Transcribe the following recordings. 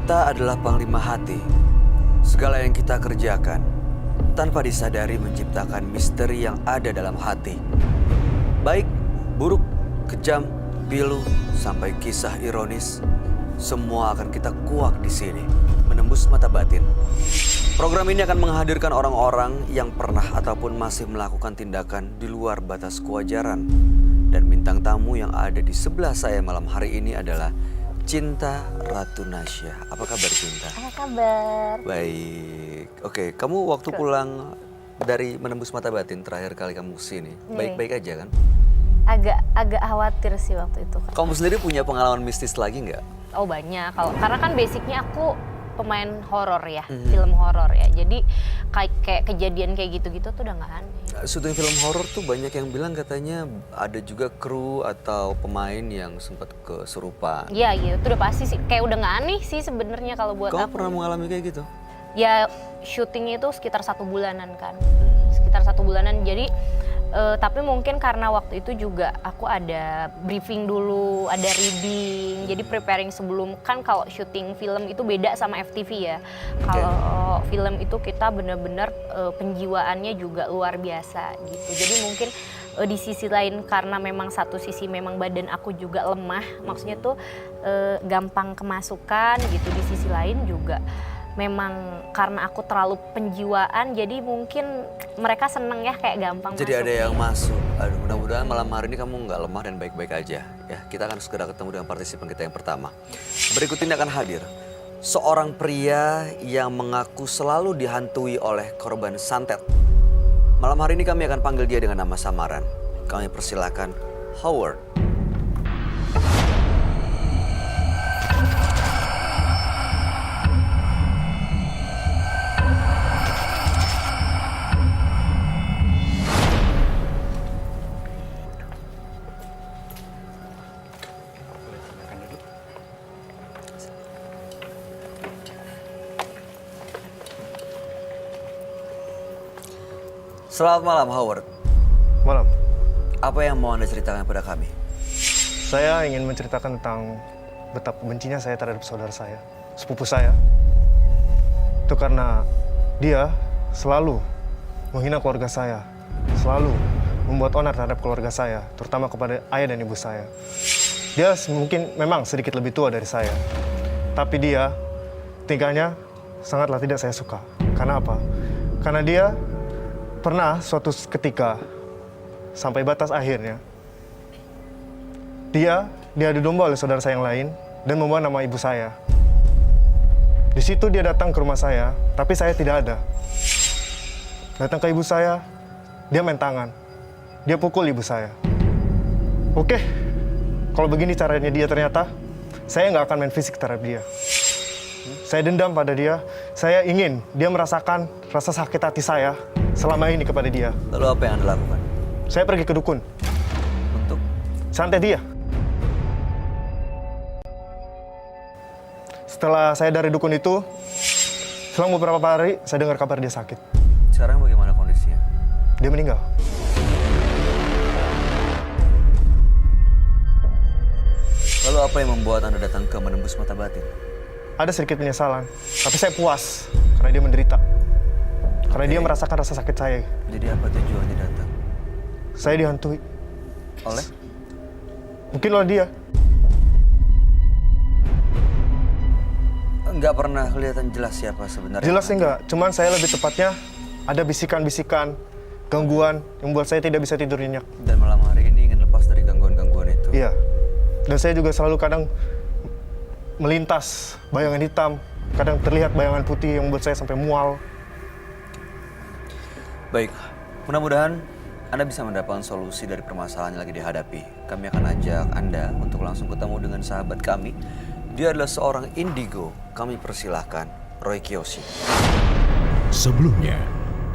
Kita adalah panglima hati. Segala yang kita kerjakan tanpa disadari menciptakan misteri yang ada dalam hati. Baik, buruk, kejam, pilu, sampai kisah ironis, semua akan kita kuak di sini, menembus mata batin. Program ini akan menghadirkan orang-orang yang pernah ataupun masih melakukan tindakan di luar batas kewajaran. Dan bintang tamu yang ada di sebelah saya malam hari ini adalah Cinta Ratu Nasya. Apa kabar, Cinta? Apa kabar? Baik. Oke, kamu waktu pulang dari menembus mata batin terakhir kali kamu kesini, baik-baik aja kan? Agak khawatir sih waktu itu. Kamu sendiri punya pengalaman mistis lagi nggak? Oh banyak. Karena kan basicnya aku pemain horor ya, film horor ya. Jadi kayak kejadian kayak gitu-gitu tuh udah nggak aneh. Syuting film horor tuh banyak yang bilang katanya ada juga kru atau pemain yang sempat kesurupan. Iya, itu udah pasti sih. Kayak udah nggak aneh sih sebenarnya kalau buat Kamu aku. pernah mengalami kayak gitu? Ya syutingnya itu sekitar 1 bulanan kan. Sekitar 1 bulanan. Jadi tapi mungkin karena waktu itu juga aku ada briefing dulu, ada reading, jadi preparing sebelum. Kan kalau syuting film itu beda sama FTV ya. Kalau film itu kita benar-benar penjiwaannya juga luar biasa gitu. Jadi mungkin di sisi lain karena memang satu sisi memang badan aku juga lemah, maksudnya tuh gampang kemasukan gitu. Di sisi lain juga memang karena aku terlalu penjiwaan, jadi mungkin mereka seneng ya kayak gampang Jadi masuk. ada yang masuk. Aduh, mudah-mudahan malam hari ini kamu nggak lemah dan baik-baik aja. Ya, kita akan segera ketemu dengan partisipan kita yang pertama. Berikut ini akan hadir seorang pria yang mengaku selalu dihantui oleh korban santet. Malam hari ini kami akan panggil dia dengan nama samaran. Kami persilakan Howard. Selamat malam, Howard. Malam. Apa yang mau Anda ceritakan pada kami? Saya ingin menceritakan tentang betapa bencinya saya terhadap saudara saya, sepupu saya. Itu karena dia selalu menghina keluarga saya, selalu membuat onar terhadap keluarga saya, terutama kepada ayah dan ibu saya. Dia mungkin memang sedikit lebih tua dari saya, tapi dia tingkahnya sangatlah tidak saya suka. Karena apa? Karena dia pernah suatu ketika sampai batas akhirnya dia diadu domba oleh saudara saya yang lain dan membawa nama ibu saya. Di situ dia datang ke rumah saya, tapi saya tidak ada. Datang ke ibu saya, dia main tangan. Dia pukul ibu saya. Oke, kalau begini caranya dia ternyata, saya nggak akan main fisik terhadap dia. Saya dendam pada dia, saya ingin dia merasakan rasa sakit hati saya selama ini kepada dia. Lalu apa yang Anda lakukan? Saya pergi ke dukun. Untuk? Santet dia. Setelah saya dari dukun itu, selang beberapa hari saya dengar kabar dia sakit. Sekarang bagaimana kondisinya? Dia meninggal. Lalu apa yang membuat Anda datang ke menembus mata batin? Ada sedikit penyesalan, tapi saya puas karena dia menderita. Karena dia merasakan rasa sakit saya. Jadi apa tujuannya datang? Saya dihantui. Oleh? Mungkin oleh dia. Nggak pernah kelihatan jelas siapa sebenarnya. Jelas sih enggak, cuman saya lebih tepatnya ada bisikan-bisikan, gangguan yang membuat saya tidak bisa tidur nyenyak. Dan malam hari ini ingin lepas dari gangguan-gangguan itu. Iya. Dan saya juga selalu kadang melintas bayangan hitam, kadang terlihat bayangan putih yang membuat saya sampai mual. Baik, mudah-mudahan Anda bisa mendapatkan solusi dari permasalahan yang lagi dihadapi. Kami akan ajak Anda untuk langsung ketemu dengan sahabat kami. Dia adalah seorang indigo. Kami persilahkan Roy Kiyoshi. Sebelumnya,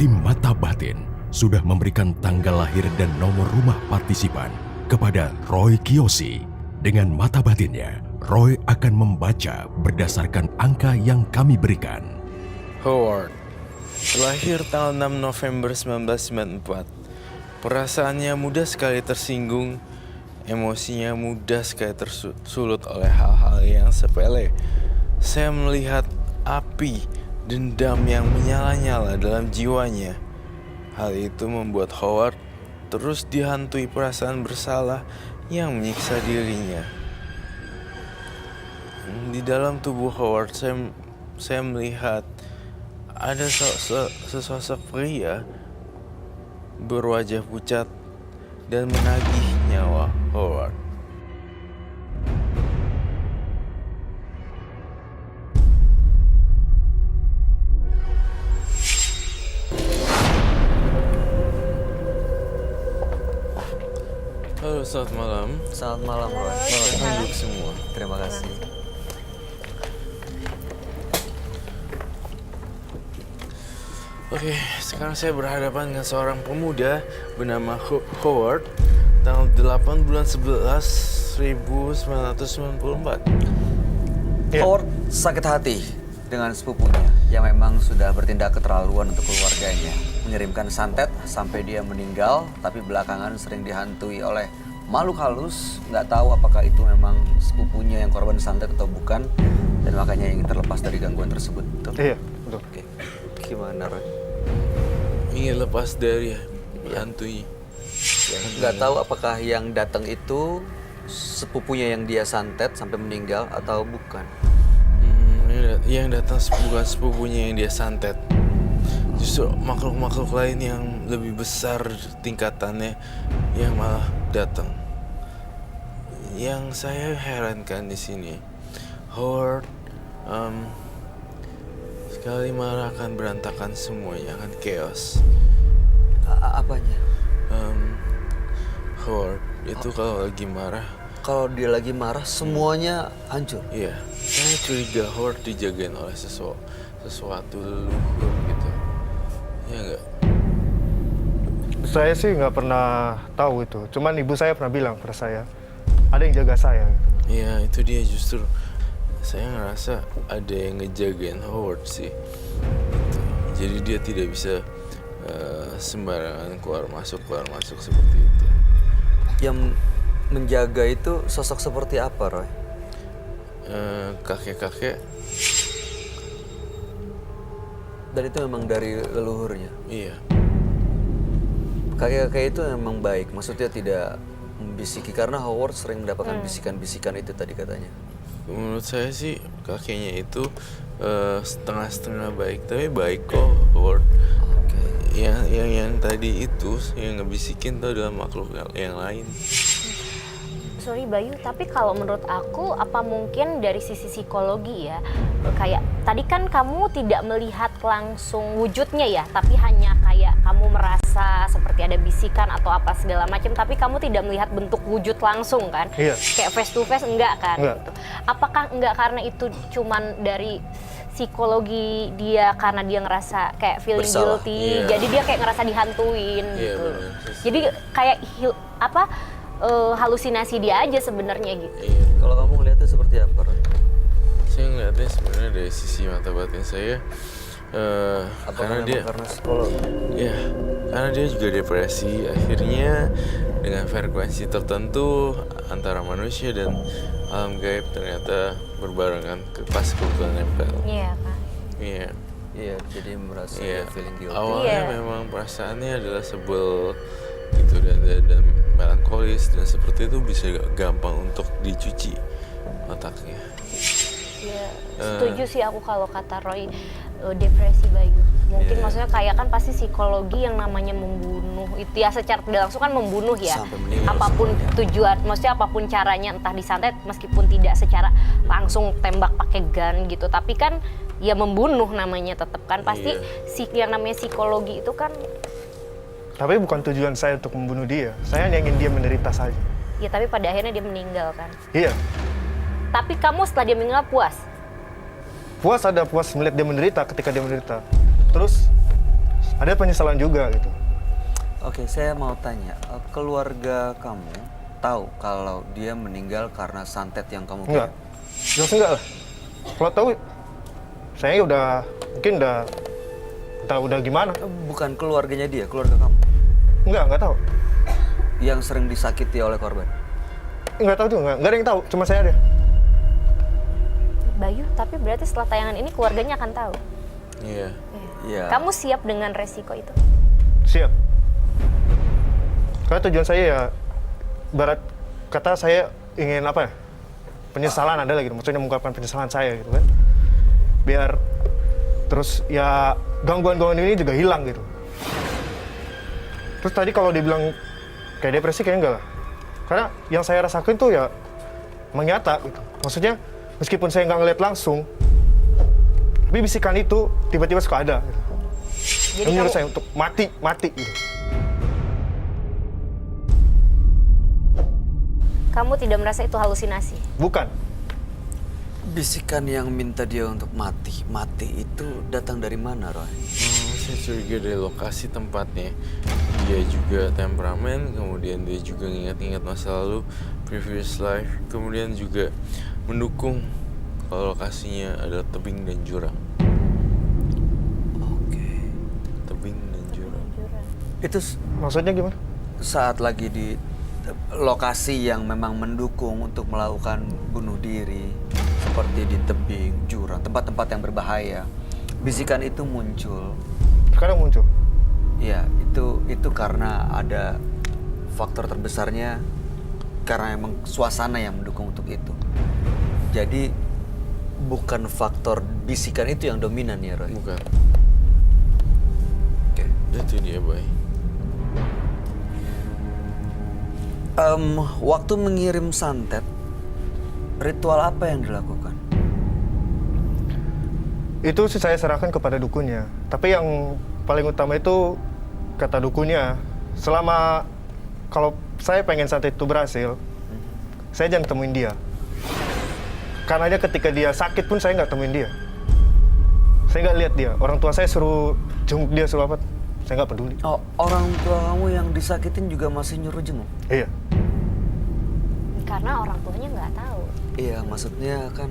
tim Mata Batin sudah memberikan tanggal lahir dan nomor rumah partisipan kepada Roy Kiyoshi. Dengan mata batinnya, Roy akan membaca berdasarkan angka yang kami berikan. Howard, lahir tanggal 6 November 1994. Perasaannya mudah sekali tersinggung, emosinya mudah sekali tersulut oleh hal-hal yang sepele. saya melihat api dendam yang menyala-nyala dalam jiwanya. Hal itu membuat Howard terus dihantui perasaan bersalah yang menyiksa dirinya. Di dalam tubuh Howard, saya melihat ada sesosok pria berwajah pucat dan menagih nyawa Howard. Halo, selamat malam. Selamat malam, Roy. Silahkan duduk semua. Terima kasih. Oke, sekarang saya berhadapan dengan seorang pemuda bernama Howard, tanggal 8 bulan 11, 1994. Iya. Howard sakit hati dengan sepupunya yang memang sudah bertindak keterlaluan untuk keluarganya. Mengirimkan santet sampai dia meninggal, tapi belakangan sering dihantui oleh makhluk halus. Nggak tahu apakah itu memang sepupunya yang korban santet atau bukan, dan makanya ingin terlepas dari gangguan tersebut. Betul? Iya, betul. Oke. Gimana, Roy? Ingin lepas dari hantui. Nggak tahu apakah yang datang itu sepupunya yang dia santet sampai meninggal atau bukan. Yang datang bukan sepupunya yang dia santet. Justru makhluk-makhluk lain yang lebih besar tingkatannya yang malah datang. Yang saya herankan di sini, Howard sekali marah akan berantakan semuanya, akan chaos. Apanya? Howard itu kalau lagi marah, Kalau dia lagi marah, semuanya hancur. iya, saya curiga Howard dijagain oleh sesuatu leluhur gitu. Ya enggak? Saya sih nggak pernah tahu itu. Cuman ibu saya pernah bilang pada saya, ada yang jaga saya. Gitu. Iya, itu dia justru. Saya ngerasa ada yang ngejagain Howard sih. Gitu. Jadi dia tidak bisa sembarangan keluar masuk seperti itu. Yang menjaga itu sosok seperti apa, Roy? Kakek-kakek, Dan itu memang dari leluhurnya. iya. Kakek-kakek itu memang baik, maksudnya tidak membisiki, karena Howard sering mendapatkan bisikan-bisikan itu tadi katanya. Menurut saya sih kakeknya itu setengah-setengah baik, tapi baik kok Howard. Oke. Yang tadi itu yang ngebisikin tuh adalah makhluk yang lain. Sorry Bayu, tapi kalau menurut aku apa mungkin dari sisi psikologi ya, kayak tadi kan kamu tidak melihat langsung wujudnya ya, tapi hanya kayak kamu merasa seperti ada bisikan atau apa segala macam, tapi kamu tidak melihat bentuk wujud langsung kan? Iya. Kayak face to face enggak kan? Enggak. Gitu. Apakah enggak karena itu cuman dari psikologi dia karena dia ngerasa kayak feeling Bersalah. guilty, Iya. jadi dia kayak ngerasa dihantuin Iya, gitu. benar. Jadi kayak halusinasi dia aja sebenarnya gitu. Iya. Kalau kamu ngeliatnya seperti apa, Roy? Saya ngeliatnya sebenarnya dari sisi mata batin saya, Apakah karena memang dia, karena psikologi? ya, karena dia juga depresi. Akhirnya dengan frekuensi tertentu antara manusia dan alam gaib ternyata berbarengan pas kebetulan nempel. Iya kan. Iya. Iya, jadi merasa Iya. feeling guilty. Awalnya Iya. memang perasaannya adalah sebel gitu dan melankolis, dan seperti itu bisa gampang untuk dicuci otaknya. Iya, setuju sih aku kalau kata Roy, depresi Bayu. Mungkin Iya. maksudnya kayak kan pasti psikologi yang namanya membunuh itu ya secara tidak langsung kan membunuh ya. Sampai meninggal Apapun semuanya. tujuan, maksudnya apapun caranya, entah disantet meskipun tidak secara langsung tembak pakai gun gitu, tapi kan ya membunuh namanya tetap kan pasti yang namanya psikologi itu kan Tapi bukan tujuan saya untuk membunuh dia. Saya hanya ingin dia menderita saja. ya, tapi pada akhirnya dia meninggal kan. Iya. Tapi kamu setelah dia meninggal puas? Puas melihat dia menderita ketika dia menderita. Terus ada penyesalan juga gitu. Oke, saya mau tanya, keluarga kamu tahu kalau dia meninggal karena santet yang kamu Enggak. kirim? Jelas enggak lah. Kalau tahu saya mungkin udah gimana? Bukan keluarganya dia, keluarga kamu Enggak tahu. yang sering disakiti oleh korban. Enggak tahu juga, enggak ada yang tahu, cuma saya ada. Bayu, tapi berarti setelah tayangan ini keluarganya akan tahu. Iya. Iya. Kamu siap dengan resiko itu? Siap. Karena tujuan saya ya, barat kata saya ingin apa ya, penyesalan ada lagi, maksudnya mengungkapkan penyesalan saya gitu kan. Biar terus ya gangguan-gangguan ini juga hilang gitu. Terus tadi kalau dibilang kayak depresi, kayaknya enggak lah. Karena yang saya rasakan tuh ya menyata gitu. Maksudnya meskipun saya nggak ngeliat langsung, tapi bisikan itu tiba-tiba suka ada gitu. Jadi Yang menurut kamu, saya untuk mati gitu. kamu tidak merasa itu halusinasi? Bukan. Bisikan yang minta dia untuk mati itu datang dari mana, Roy? Saya curiga dari lokasi tempatnya. Dia juga temperamen, kemudian dia juga ngingat-ngingat masa lalu, previous life, kemudian juga mendukung kalau lokasinya adalah tebing dan jurang. Oke. Tebing dan jurang. Itu Maksudnya gimana? saat lagi di lokasi yang memang mendukung untuk melakukan bunuh diri, seperti di tebing, jurang, tempat-tempat yang berbahaya. Bisikan itu muncul. Sekarang muncul. Ya, itu karena ada faktor terbesarnya karena emang suasana yang mendukung untuk itu. Jadi bukan faktor bisikan itu yang dominan ya, Roy. Bukan. Oke. Itu dia, Boy. Waktu mengirim santet, ritual apa yang dilakukan? Itu sih saya serahkan kepada dukunnya. Tapi yang paling utama itu kata dukunnya, selama kalau saya pengen santet itu berhasil, saya jangan temuin dia. Karena aja ketika dia sakit pun saya nggak temuin dia. Saya nggak lihat dia. Orang tua saya suruh jenguk dia, suruh apa? Saya nggak peduli. Oh, orang tua kamu yang disakitin juga masih nyuruh jenguk? Iya. Karena orang tuanya nggak tahu. Iya, maksudnya kan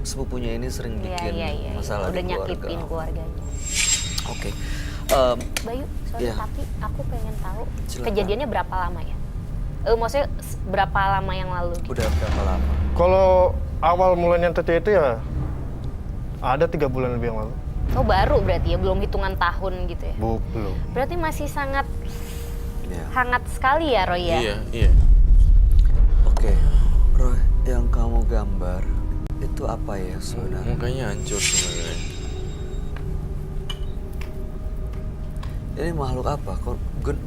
sepupunya ini sering bikin masalah Udah di keluarga. nyakitin keluarganya. Oke. Bayu, sorry, Iya. tapi aku pengen tahu Silakan. kejadiannya berapa lama ya? Maksudnya berapa lama yang lalu? Gitu? Udah berapa lama? Kalau awal mulanya nyantetnya itu ya ada 3 bulan lebih yang lalu. Oh baru berarti ya, belum hitungan tahun gitu ya? Belum. Berarti masih sangat Ya. hangat sekali ya Roy ya? Iya. Oke, Roy, yang kamu gambar itu apa ya sebenarnya? Mukanya hancur sebenarnya. Ini makhluk apa? Kok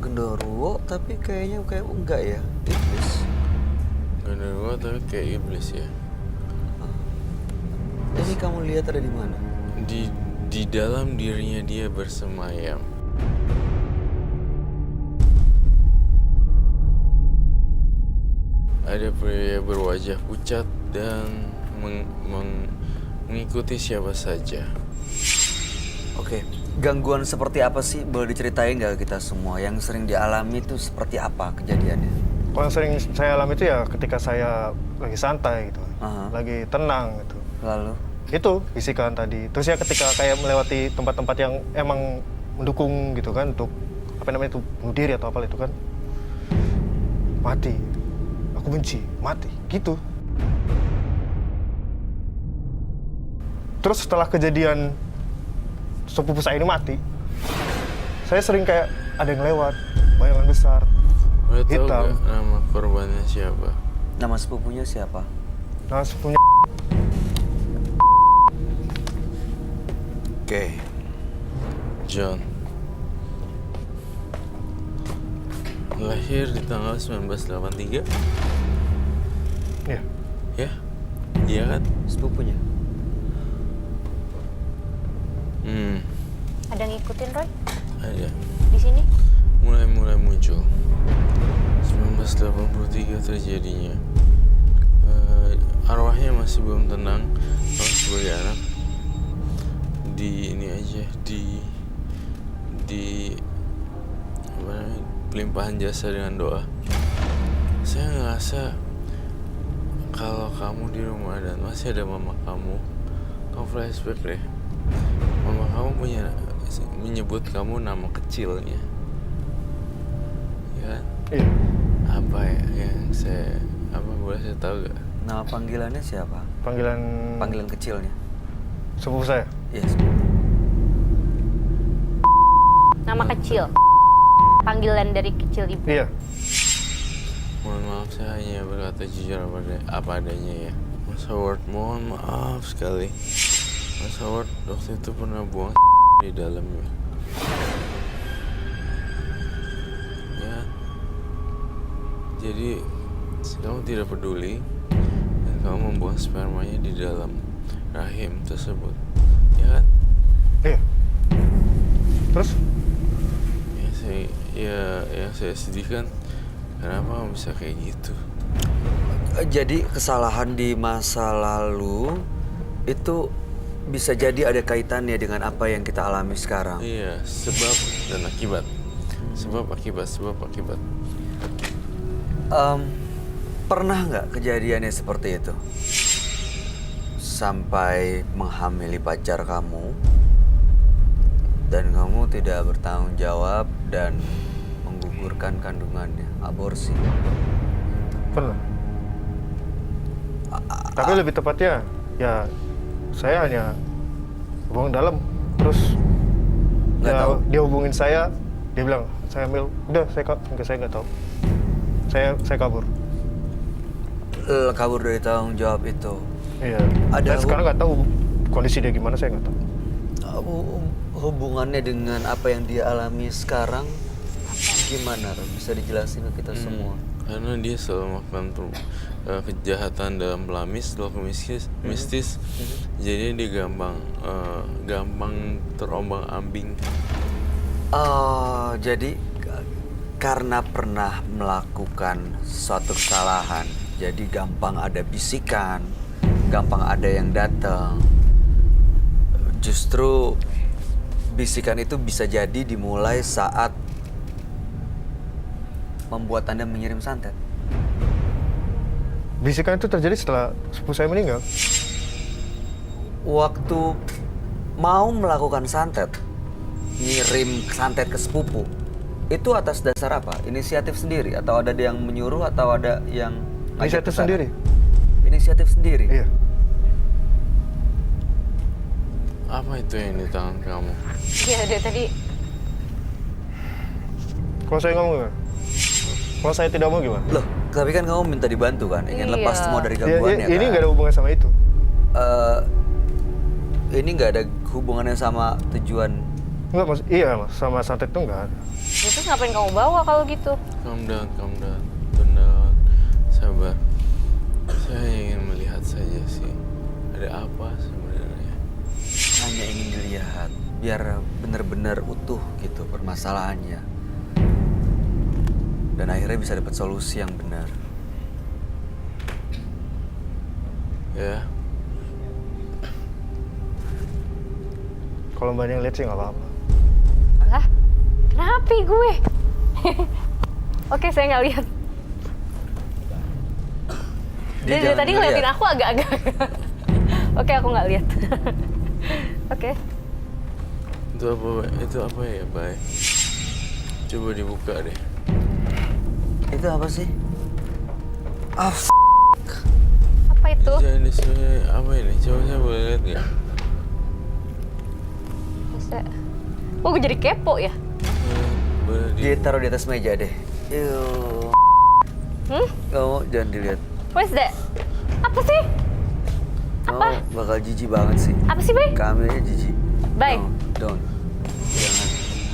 genderuwo tapi kayaknya kayak enggak ya? Iblis. Genderuwo tapi kayak iblis ya. Ini kamu lihat ada di mana? Di dalam dirinya dia bersemayam. Ada pria berwajah pucat dan mengikuti siapa saja. Oke, gangguan seperti apa sih? Boleh diceritain nggak kita semua? Yang sering dialami itu seperti apa kejadiannya? Kalau yang sering saya alami itu ya ketika saya lagi santai gitu, Aha. lagi tenang gitu. Lalu? Itu bisikan tadi. Terus ya ketika kayak melewati tempat-tempat yang emang mendukung gitu kan untuk apa namanya itu bunuh diri atau apa itu kan, mati. Aku benci, mati, gitu. Terus setelah kejadian sepupu saya ini mati, saya sering kayak ada yang lewat, bayangan besar, Boleh tahu hitam. nggak nama korbannya siapa? Nama sepupunya siapa? Nah, sepupunya Oke. John. Lahir di tanggal 1983. ya, Ya? Iya kan? Sepupunya. Ada ngikutin Roy Ada. di sini? Mulai muncul. 1983 terjadinya. Arwahnya masih belum tenang. Kalau sebagai anak ini aja di apa namanya, pelimpahan jasa dengan doa. Saya ngerasa kalau kamu di rumah dan masih ada mama kamu flashback deh. Mama kamu menyebut kamu nama kecilnya, ya kan? iya. Apa ya yang boleh saya tahu gak? Nama panggilannya siapa? Panggilan kecilnya. sepupu saya. Yes. Nama kecil. Panggilan dari kecil ibu. Iya. Mohon maaf, saya hanya berkata jujur apa adanya ya. Mas Howard, mohon maaf sekali. Mas Howard waktu itu pernah buang di dalamnya. Ya. Jadi kamu tidak peduli dan kamu membuang spermanya di dalam rahim tersebut, ya kan? Iya. Terus? Yang saya sedihkan, kenapa kamu bisa kayak gitu? Jadi kesalahan di masa lalu itu bisa jadi ada kaitannya dengan apa yang kita alami sekarang. Iya, sebab dan akibat. Sebab akibat. Pernah nggak kejadiannya seperti itu? Sampai menghamili pacar kamu dan kamu tidak bertanggung jawab dan menggugurkan kandungannya, aborsi. Pernah. Tapi lebih tepatnya, ya saya hanya hubungan dalam. Terus Nggak ya, tahu. dia hubungin saya, dia bilang, saya ambil, udah saya nggak tahu. Saya kabur. Kabur dari tanggung jawab itu. Iya. Ada Saya sekarang nggak tahu kondisi dia gimana, saya nggak tahu. Hubungannya dengan apa yang dia alami sekarang gimana? Bisa dijelasin ke kita semua? Karena dia selalu melakukan kejahatan dalam pelamis, mistis. Jadi dia gampang terombang-ambing. Oh, jadi karena pernah melakukan suatu kesalahan, jadi gampang ada bisikan, gampang ada yang datang. Justru bisikan itu bisa jadi dimulai saat membuat Anda mengirim santet. Bisikan itu terjadi setelah sepupu saya meninggal. Waktu mau melakukan santet, ngirim santet ke sepupu, itu atas dasar apa? Inisiatif sendiri atau ada yang menyuruh atau ada yang ngajak Inisiatif ke sana? sendiri. Inisiatif sendiri. Iya. Apa itu yang di tangan kamu? Iya udah tadi. Kalau saya ngomong gimana? Kalau saya tidak mau gimana? Loh, tapi kan kamu minta dibantu kan? Ingin Iya. lepas semua dari Ya, gangguannya ini kan? nggak ada hubungan sama itu. Ini nggak ada hubungannya sama tujuan. Enggak, mas. Iya, mas. Sama santet itu nggak ada. Ya, terus ngapain kamu bawa kalau gitu? Calm down. Tenang, sabar. Saya ingin melihat saja sih, ada apa sebenarnya. Hanya ingin dilihat, biar benar-benar utuh gitu permasalahannya. Dan akhirnya bisa dapat solusi yang benar. Ya, Kalau mbak yang lihat sih nggak apa-apa. Lah, kenapa gue? Oke, saya nggak lihat. Dari jangan tadi ngeliat. ngeliatin aku agak-agak. Oke, aku nggak lihat. Oke. itu apa ya, Bay? Coba dibuka deh. Itu apa sih? Ah, Apa itu? Jangan di sini, apa ini? Coba saya boleh lihat nggak? Bisa. Oh, gue jadi kepo ya? Boleh ditaruh di atas meja deh. Ew. Kamu jangan dilihat. What is that? Apa sih? Kamu bakal jijik banget sih. Apa sih, Bay? Kami jijik. Bay. No, don't.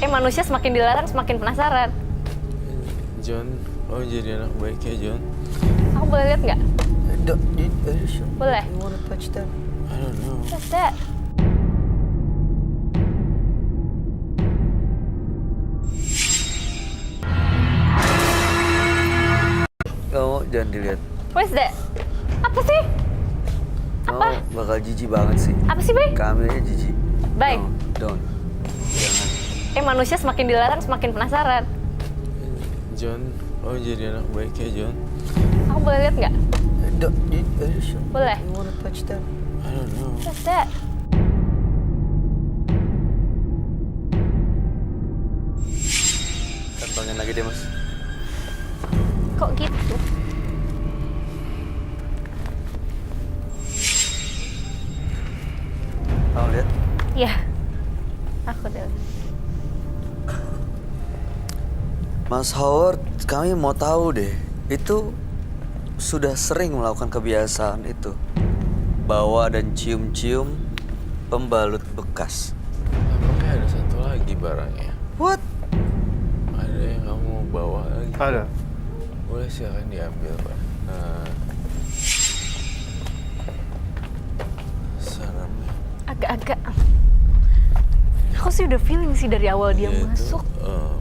Jangan. Manusia semakin dilarang semakin penasaran. John, oh jadi anak baik ya, John? Aku boleh lihat nggak? Sure. Boleh. You wanna touch that? I don't know. What's that? Kamu jangan dilihat. What is that? Apa sih? Kamu bakal jijik banget sih. Apa sih, Bay? Kami jijik. Bay. No, don't. Jangan. Manusia semakin dilarang semakin penasaran. John, oh jadi anak baik ya, John? Aku boleh lihat nggak? Sure. Boleh. You wanna touch that? I don't know. What's that? Kantongin lagi deh, Mas. Kok gitu? Iya, aku udah. Mas Howard, kami mau tahu deh, itu sudah sering melakukan kebiasaan itu. Bawa dan cium-cium pembalut bekas. Tampaknya ada satu lagi barangnya. What? Ada yang kamu mau bawa lagi? Ada. Boleh silakan diambil, Pak. Salamnya. Agak-agak. Aku sih udah feeling sih dari awal dia Itu, masuk.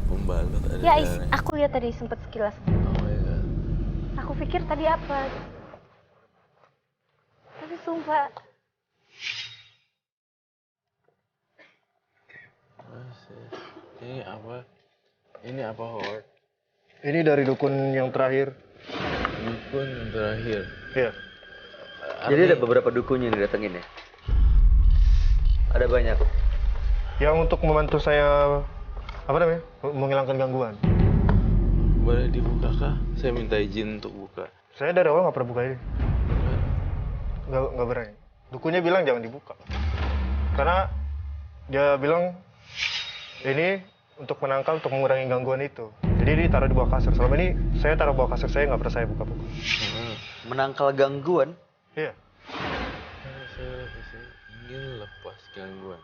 pembalut ada Ya, darahnya. aku lihat tadi sempet sekilas. Oh my god. Aku pikir tadi apa? Tapi sumpah, Masih. Ini apa? Ini apa, Howard? Ini dari dukun yang terakhir. Dukun yang terakhir. Iya. Jadi ada beberapa dukun yang didatengin ya? Ada banyak. Yang untuk membantu saya, apa namanya, menghilangkan gangguan. Boleh dibuka kah? Saya minta izin untuk buka. Saya dari awal nggak pernah buka ini. Nggak berani. Dukunnya bilang jangan dibuka. Karena dia bilang ini untuk menangkal, untuk mengurangi gangguan itu. Jadi ditaruh di bawah kasur. Selama ini saya taruh bawah kasur, saya nggak pernah saya buka-buka. Menangkal gangguan. Iya. Saya ingin lepas gangguan.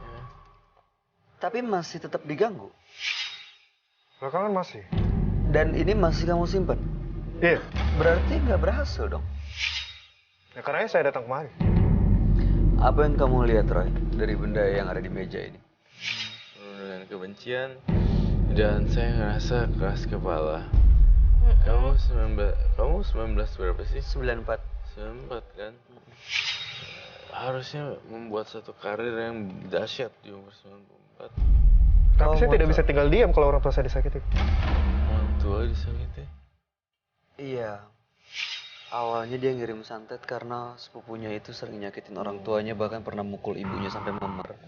Ya. Tapi masih tetap diganggu. Belakangan masih. Dan ini masih kamu simpan. Iya. Berarti nggak berhasil dong. Ya karena saya datang kemari. Apa yang kamu lihat, Roy, dari benda yang ada di meja ini? Penuh dengan kebencian dan saya ngerasa keras kepala. Kamu 19 berapa sih? 94. 94 kan? Harusnya membuat satu karir yang dahsyat di umur 94. Tapi Oh, saya tidak motor. bisa tinggal diam kalau orang tua saya disakiti. Orang tua disakiti. Iya. Awalnya dia ngirim santet karena sepupunya itu sering nyakitin orang tuanya, bahkan pernah mukul ibunya sampai memar.